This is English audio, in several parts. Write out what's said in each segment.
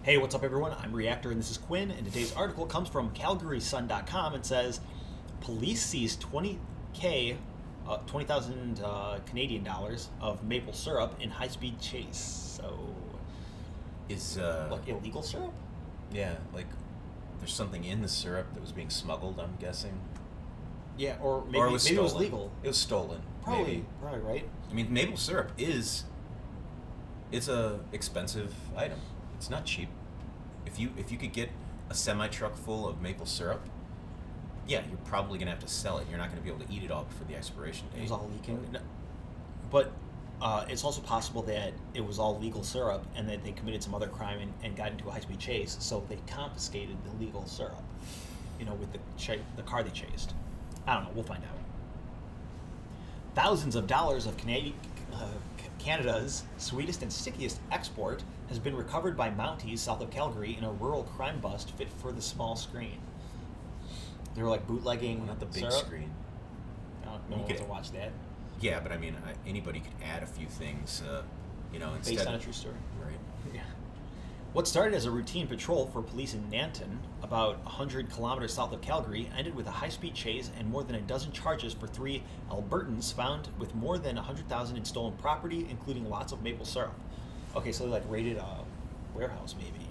Hey, what's up, everyone? I'm Reactor, and this is Quinn. And today's article comes from CalgarySun.com and says police seized 20,000 Canadian dollars of maple syrup in high-speed chase. So, Is like illegal syrup? yeah, like there's something in the syrup that was being smuggled, I'm guessing. Yeah, or maybe Or it was maybe it was stolen. legal. It was stolen. Probably, Maybe. probably right. I mean, maple syrup is it's a expensive item. It's not cheap. If you could get a semi truck full of maple syrup, yeah, you're probably gonna have to sell it. You're not gonna be able to eat it all before the expiration date. It was all leaking. No, but it's also possible that it was all legal syrup and that they committed some other crime and got into a high-speed chase, so they confiscated the legal syrup, with the car they chased. I don't know. We'll find out. Thousands of dollars of Canada's sweetest and stickiest export has been recovered by Mounties south of Calgary in a rural crime bust fit for the small screen. They were like bootlegging Not the big syrup. screen. No one You wants could- to watch that. Yeah, but I mean, anybody could add a few things, instead. Based on a true story. Right. Yeah. What started as a routine patrol for police in Nanton, about 100 kilometers south of Calgary, ended with a high-speed chase and more than a dozen charges for 3 Albertans found with more than 100,000 in stolen property, including lots of maple syrup. Okay, so they like raided a warehouse, maybe.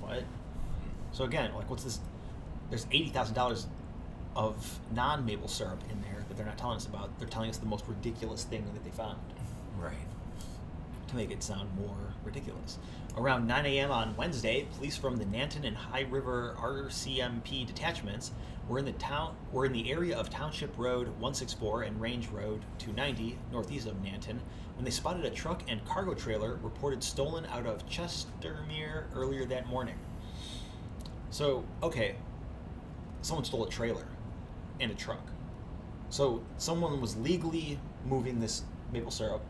What? So again, like, what's this? There's $80,000 of non-maple syrup in there that they're not telling us about. They're telling us the most ridiculous thing that they found Right. to make it sound more ridiculous. Around 9 a.m. on Wednesday, police from the Nanton and High River RCMP detachments were in the area of Township Road 164 and Range Road 290, northeast of Nanton, when they spotted a truck and cargo trailer reported stolen out of Chestermere earlier that morning. So, okay, someone stole a trailer and a truck. So someone was legally moving this maple syrup,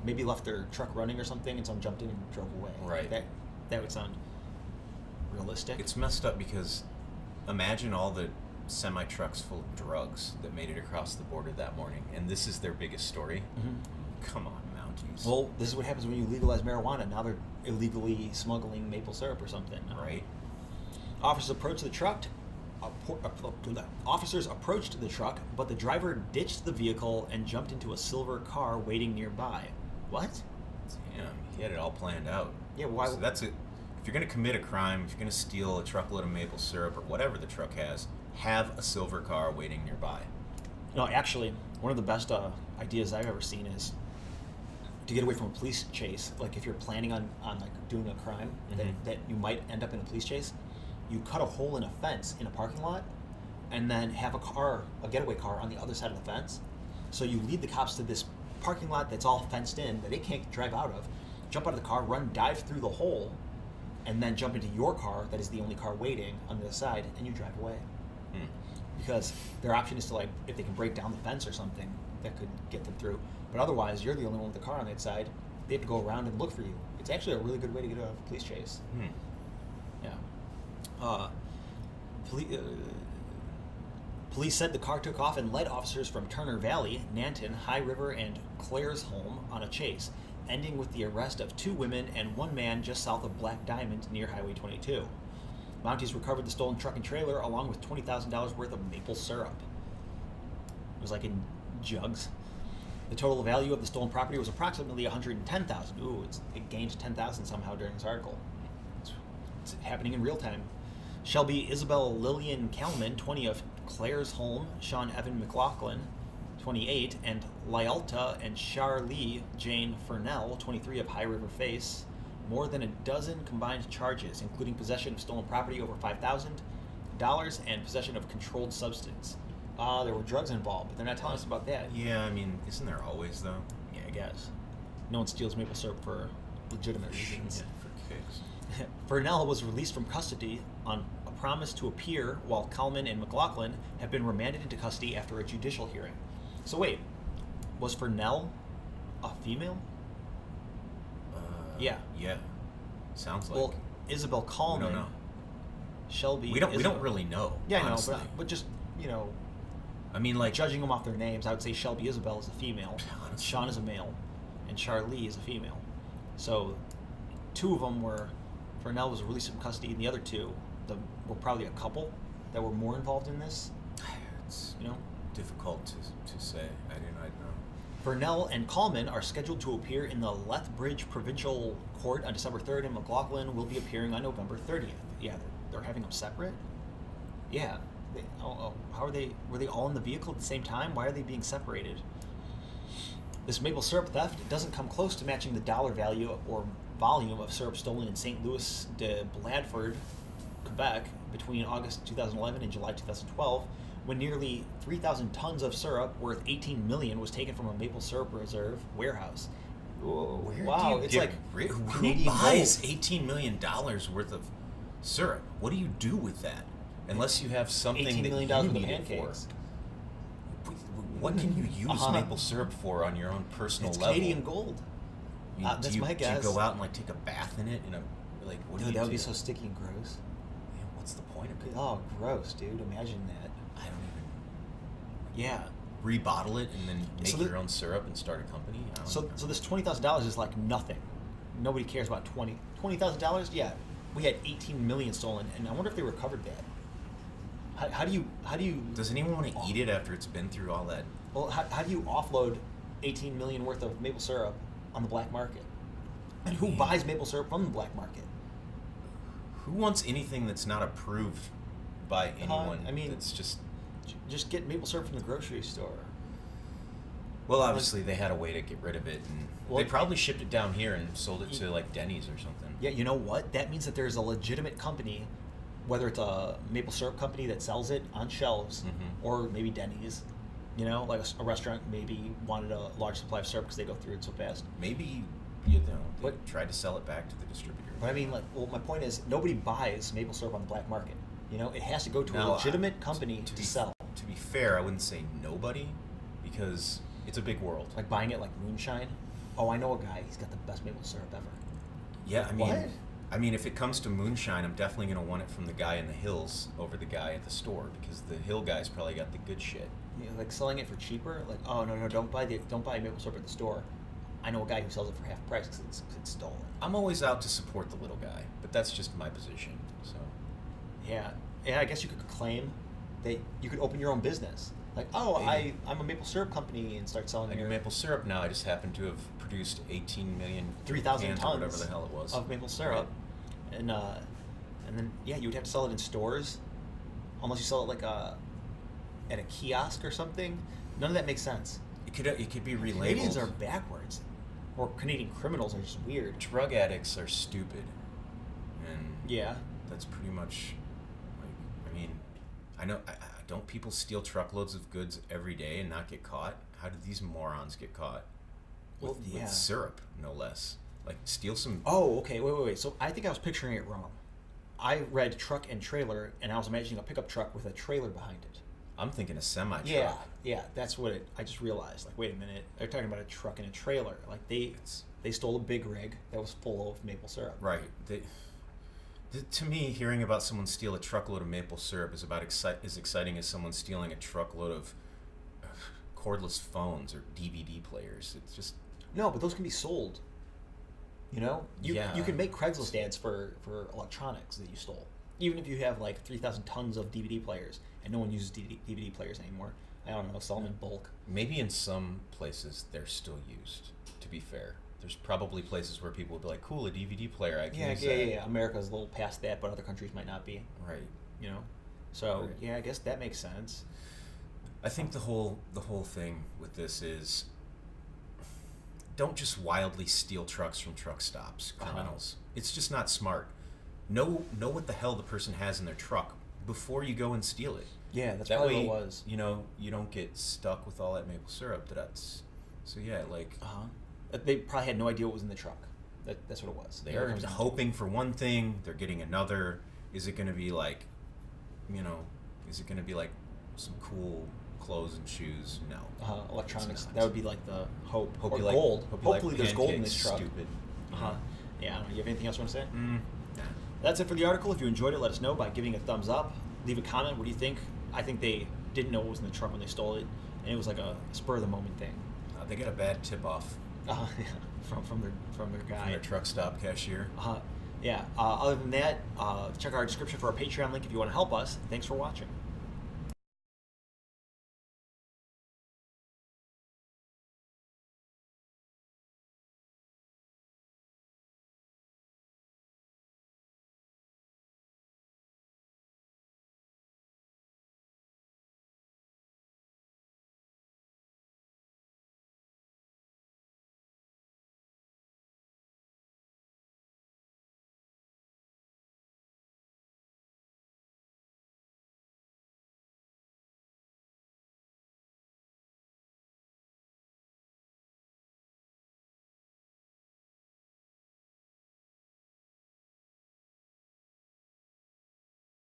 maybe left their truck running or something, and someone jumped in and drove away. Right. That would sound realistic. It's messed up because imagine all the semi trucks full of drugs that made it across the border that morning, and this is their biggest story. Mhm. Come on, Mounties. Well, this is what happens when you legalize marijuana. Now they're illegally smuggling maple syrup or something. Right. Officers approached the truck. Officers approached the truck, but the driver ditched the vehicle and jumped into a silver car waiting nearby. What? Damn, he had it all planned out. Yeah, why? So that's it. If you're gonna commit a crime, if you're gonna steal a truckload of maple syrup or whatever the truck has, have a silver car waiting nearby. No, actually, one of the best ideas I've ever seen is to get away from a police chase. Like, if you're planning on like doing a crime that you might end up in a police chase, you cut a hole in a fence in a parking lot, and then have a getaway car on the other side of the fence. So you lead the cops to this parking lot that's all fenced in that they can't drive out of. Jump out of the car, dive through the hole, and then jump into your car that is the only car waiting on the other side, and you drive away. Because their option is to, like, if they can break down the fence or something, that could get them through. But otherwise, you're the only one with the car on that side. They have to go around and look for you. It's actually a really good way to get out of a police chase. Yeah. Police said the car took off and led officers from Turner Valley, Nanton, High River, and Claresholm on a chase, ending with the arrest of 2 women and 1 man just south of Black Diamond near Highway 22. Mounties recovered the stolen truck and trailer along with $20,000 worth of maple syrup. It was like in jugs. The total value of the stolen property was approximately $110,000. Ooh, it gained $10,000 somehow during this article. It's happening in real time. Shelby Isabel Lillian Kalman, 20 of Claresholm, Sean Evan McLaughlin, 28, and Lyalta and Charlie Jane Furnell, 23 of High River face more than a dozen combined charges, including possession of stolen property over $5,000 and possession of controlled substance. There were drugs involved, but they're not telling us about that. Yeah, I mean, isn't there always though? Yeah, I guess. No one steals maple syrup for legitimate reasons. Yeah, for kicks. Furnell was released from custody on a promise to appear, while Kalman and McLaughlin have been remanded into custody after a judicial hearing. So wait, was Furnell a female? Yeah. Yeah. Sounds like. Well, Isabel Kalman. We don't know. Shelby. We don't Isabel. really know. Yeah, I know, honestly. but just I mean, like, judging them off their names, I would say Shelby Isabel is a female, honestly. Sean is a male, and Charlie is a female. So 2 of them were Fernell was released from custody, and the other two were probably a couple that were more involved in this. It's You know, difficult to say. I don't know. Fernell and Coleman are scheduled to appear in the Lethbridge Provincial Court on December 3rd, and McLaughlin will be appearing on November 30th. Yeah, they're having them separate? Yeah. How are they? Were they all in the vehicle at the same time? Why are they being separated? This maple syrup theft doesn't come close to matching the dollar value or volume of syrup stolen in St. Louis de Bladford, Quebec, between August 2011 and July 2012, when nearly 3,000 tons of syrup worth $18 million was taken from a maple syrup reserve warehouse. Whoa, wow, it's like who Canadian buys gold. $18 million worth of syrup? What do you do with that? Unless you have something $18 that million you worth of need it for. pancakes. What can you use Uh-huh. maple syrup for on your own personal It's level? Canadian gold. That's my guess. Do you go out and like take a bath in it? What do Dude, you that would do? be so sticky and gross. Man, what's the point of it? Oh, gross, dude. Imagine that. I don't Yeah. even rebottle it and then make So your own syrup and start a company. I don't So know. this $20,000 is like nothing. Nobody cares about $20,000. Yeah, we had 18 million stolen, and I wonder if they recovered that. How do you? Does anyone want to eat it after it's been through all that? Well, how do you offload 18 million worth of maple syrup on the black market? And who buys maple syrup from the black market? Who wants anything that's not approved by anyone? I mean, it's just. Just get maple syrup from the grocery store. Well, obviously they had a way to get rid of it, and Well, they probably shipped it down here and sold it to like Denny's or something. Yeah, you know what? That means that there's a legitimate company, whether it's a maple syrup company that sells it on shelves, Mhm. or maybe Denny's. You know, like a restaurant maybe wanted a large supply of syrup because they go through it so fast. Maybe they tried to sell it back to the distributor. But I mean, like, well, my point is, nobody buys maple syrup on the black market. You know, it has to go to a Now, legitimate company to sell. To be fair, I wouldn't say nobody, because it's a big world. Like buying it like moonshine. Oh, I know a guy. He's got the best maple syrup ever. Yeah, I mean, What? if it comes to moonshine, I'm definitely gonna want it from the guy in the hills over the guy at the store, because the hill guy's probably got the good shit. You know, like selling it for cheaper. Like, oh no, don't buy maple syrup at the store. I know a guy who sells it for half price because it's stolen. I'm always out to support the little guy, but that's just my position. So Yeah, I guess you could claim that you could open your own business. Like, oh, Maybe. I'm a maple syrup company, and start selling I do your maple syrup now. I just happen to have produced 18 million 3,000 cans tons or whatever the hell it was of maple syrup, and then yeah, you would have to sell it in stores, unless you sell it like at a kiosk or something. None of that makes sense. It could be relabeled. Canadians are backwards, or Canadian criminals are just weird. Drug addicts are stupid, and Yeah. that's pretty much like, I mean, I know. Don't people steal truckloads of goods every day and not get caught? How did these morons get caught? Well, yeah. With syrup, no less. Like, steal some. Oh, okay. Wait. So I think I was picturing it wrong. I read truck and trailer, and I was imagining a pickup truck with a trailer behind it. I'm thinking a semi truck. Yeah. That's what I just realized. Like, wait a minute. They're talking about a truck and a trailer. Like they stole a big rig that was full of maple syrup. Right. To me, hearing about someone steal a truckload of maple syrup is about as exciting as someone stealing a truckload of cordless phones or DVD players. It's just. No, but those can be sold. You know, you can make Craigslist ads for electronics that you stole, even if you have like 3,000 tons of DVD players and no one uses DVD players anymore. I don't know, sell them in bulk. Maybe in some places they're still used. To be fair, there's probably places where people would be like, "Cool, a DVD player. I can use that." Yeah. America's a little past that, but other countries might not be. Right. You know, so Right. yeah, I guess that makes sense. I think the whole thing with this is, don't just wildly steal trucks from truck stops, criminals. It's just not smart. Know what the hell the person has in their truck before you go and steal it. Yeah, that's That probably way, what it was. you know, you don't get stuck with all that maple syrup. So yeah, like They probably had no idea what was in the truck. That's what it was. they are hoping for one thing, they're getting another. Is it going to be like, some cool clothes and shoes? No. Electronics. It's not. That would be like the hope. Hope or you like- gold. hope you like Hopefully there's gold in this pancakes, truck. Stupid. Yeah, I don't know. You have anything else you want to say? Nah. That's it for the article. If you enjoyed it, let us know by giving a thumbs up. Leave a comment. What do you think? I think they didn't know what was in the truck when they stole it, and it was like a spur of the moment thing. They got a bad tip off Yeah, from their guy. from their truck stop cashier. Yeah. Other than that, check our description for our Patreon link if you want to help us. Thanks for watching.